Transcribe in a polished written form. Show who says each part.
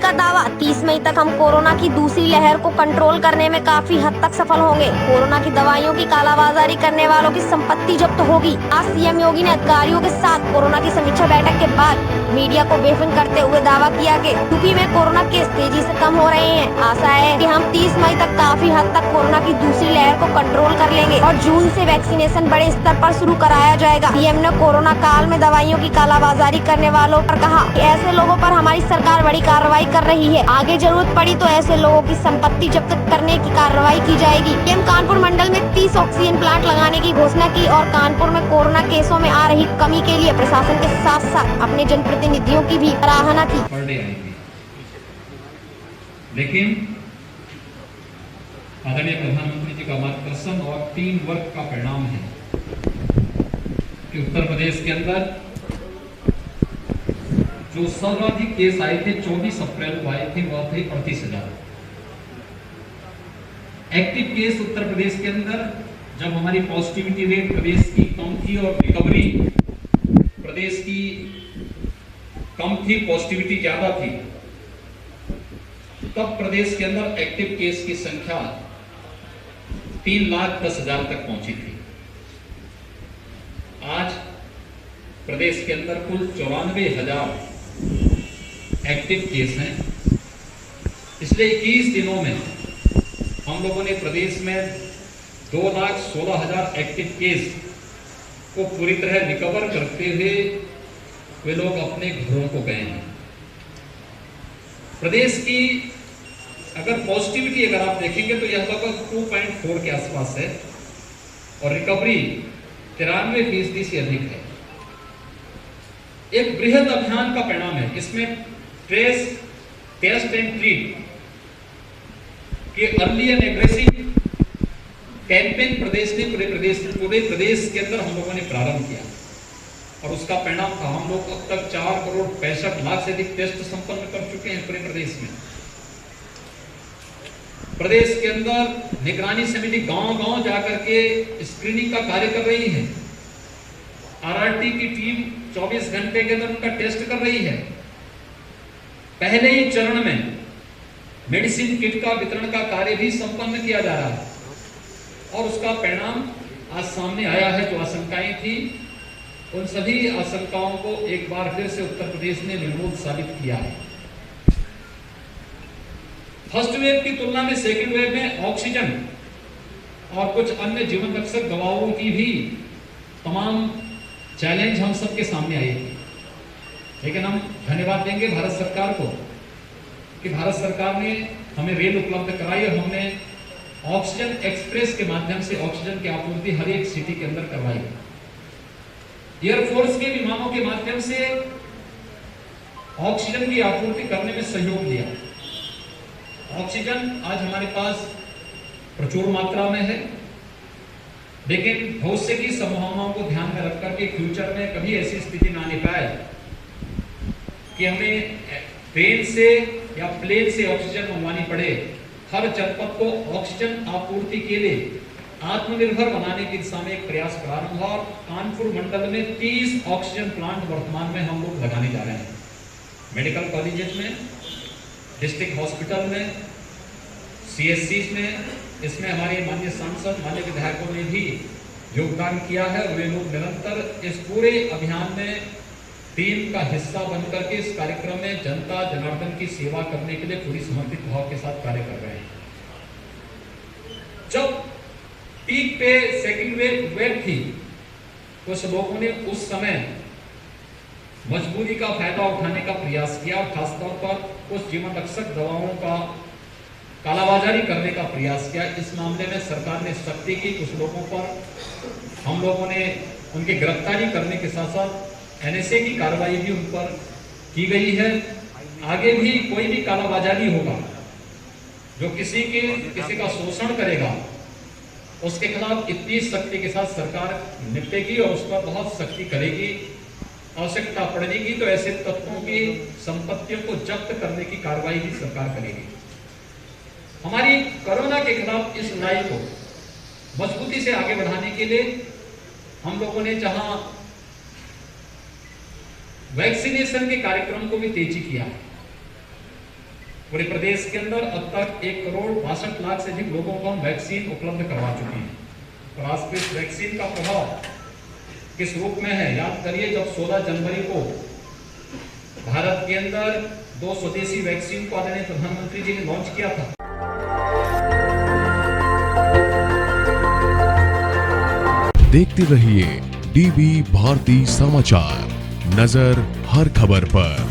Speaker 1: का दावा, 30 मई तक हम कोरोना की दूसरी लहर को कंट्रोल करने में काफी हद तक सफल होंगे। कोरोना की दवाइयों की कालाबाजारी करने वालों की संपत्ति जब्त होगी। आज सीएम योगी ने अधिकारियों के साथ कोरोना की समीक्षा बैठक के बाद मीडिया को ब्रीफिंग करते हुए दावा किया कि यूपी में कोरोना केस तेजी से कम हो रहे हैं। आशा है कि हम 30 मई तक काफी हद तक कोरोना की दूसरी लहर को कंट्रोल कर लेंगे और जून से वैक्सीनेशन बड़े स्तर पर शुरू कराया जाएगा। सीएम ने कोरोना काल में दवाइयों की कालाबाजारी करने वालों पर कहा कि ऐसे लोगों पर हमारी सरकार बड़ी कार्रवाई कर रही है। आगे जरूरत पड़ी तो ऐसे लोगों की संपत्ति जब्त करने की कार्रवाई की जाएगी। सीएम कानपुर मंडल में 30 ऑक्सीजन प्लांट लगाने की घोषणा की और कानपुर में कोरोना केसों में आ रही कमी के लिए प्रशासन के साथ साथ अपने जनप्रतिनिधियों की भी सराहना की।
Speaker 2: लेकिन आदरणीय प्रधानमंत्री जी का मार्गदर्शन और टीम वर्क का परिणाम है कि उत्तर प्रदेश के अंदर जो सर्वाधिक केस आए थे 24 अप्रैल को आए थे वह थे 38,000। एक्टिव केस उत्तर प्रदेश के अंदर जब हमारी पॉजिटिविटी रेट प्रदेश की कम थी और रिकवरी प्रदेश की कम थी, पॉजिटिविटी ज्यादा थी, तब प्रदेश के अंदर एक्टिव केस की संख्या 3,10,000 तक पहुंची थी। आज प्रदेश के अंदर कुल 94,000 एक्टिव केस हैं। पिछले 21 दिनों में हम लोगों ने प्रदेश में 2,16,000 एक्टिव केस को पूरी तरह रिकवर करते हुए वे लोग अपने घरों को गए हैं। प्रदेश की अगर पॉजिटिविटी अगर आप देखेंगे तो यह लगभग 2.4 के आसपास है और रिकवरी 93% से अधिक है। एक बृहद अभियान का परिणाम है। इसमें ट्रेस, टेस्ट एंड ट्रीट के अर्ली एंड एग्रेसिव कैंपेन प्रदेश ने पूरे प्रदेश के अंदर हम लोगों ने प्रारंभ किया और उसका परिणाम था हम लोग अब तक 4,65,00,000 से अधिक टेस्ट संपन्न कर चुके हैं पूरे प्रदेश में। प्रदेश के अंदर निगरानी समिति गांव-गांव जाकर के स्क्रीनिंग का कार्य कर रही है। आरआरटी की टीम 24 घंटे के अंदर उनका टेस्ट कर रही है। पहले ही चरण में मेडिसिन किट का वितरण का कार्य भी संपन्न किया जा रहा है और उसका परिणाम आज सामने आया है। जो आशंकाएं थी उन सभी आशंकाओं को एक बार फिर से उत्तर प्रदेश ने निर्मूल साबित किया है। फर्स्ट वेव की तुलना में सेकेंड वेव में ऑक्सीजन और कुछ अन्य जीवन रक्षक दवाओं की भी तमाम चैलेंज हम सबके सामने आए थे, लेकिन हम धन्यवाद देंगे भारत सरकार को कि भारत सरकार ने हमें रेल उपलब्ध कराई और हमने ऑक्सीजन एक्सप्रेस के माध्यम से ऑक्सीजन की आपूर्ति हर एक सिटी के अंदर करवाई। एयरफोर्स के विमानों के माध्यम से ऑक्सीजन की आपूर्ति करने में सहयोग दिया। ऑक्सीजन आज हमारे पास प्रचुर मात्रा में है, लेकिन भविष्य की संभावनाओं को ध्यान में रखकर के फ्यूचर में कभी ऐसी स्थिति ना आने पाए कि हमें ट्रेन से या प्लेन से ऑक्सीजन मंगवानी पड़े। हर जनपद को ऑक्सीजन आपूर्ति के लिए आत्मनिर्भर बनाने की दिशा में एक प्रयास प्रारंभ हुआ और कानपुर मंडल में 30 ऑक्सीजन प्लांट वर्तमान में हम लोग लगाने जा रहे हैं। मेडिकल कॉलेजेस में, डिस्ट्रिक्ट हॉस्पिटल में, सीएससी में, इसमें हमारे माननीय सांसद, माननीय विधायकों ने भी योगदान किया है और वे लोग निरंतर इस पूरे अभियान में टीम का हिस्सा बनकर के इस कार्यक्रम में जनता जनार्दन की सेवा करने के लिए पूरी समर्पित भाव के साथ कार्य कर रहे हैं। जब पीक पे सेकंड वेव थी, कुछ लोगों ने उस समय मजबूरी का फायदा उठाने का प्रयास किया, खासतौर पर कुछ जीवन रक्षक दवाओं का कालाबाजारी करने का प्रयास किया। इस मामले में सरकार ने सख्ती की, कुछ लोगों पर हम लोगों ने उनकी गिरफ्तारी करने के साथ साथ एनएसए की कार्रवाई भी उन पर की गई है। आगे भी कोई भी कालाबाजारी होगा, जो किसी का शोषण करेगा, उसके खिलाफ इतनी सख्ती के साथ सरकार निपटेगी और उस पर बहुत सख्ती करेगी। आवश्यकता पड़ेगी तो ऐसे तत्वों की संपत्तियों को जब्त करने की कार्रवाई भी सरकार करेगी। हमारी कोरोना के खिलाफ इस लड़ाई को मजबूती से आगे बढ़ाने के लिए हम लोगों ने जहां वैक्सीनेशन के कार्यक्रम को भी तेजी किया है, पूरे प्रदेश के अंदर अब तक 1,62,00,000 से अधिक लोगों को हम वैक्सीन उपलब्ध करवा चुके हैं। और आज इस वैक्सीन का प्रभाव किस रूप में है, याद करिए जब 16 जनवरी को भारत के अंदर 2 स्वदेशी वैक्सीन को आदरणीय प्रधानमंत्री जी ने लॉन्च किया था।
Speaker 3: देखते रहिए डीवी भारती समाचार, नजर हर खबर पर।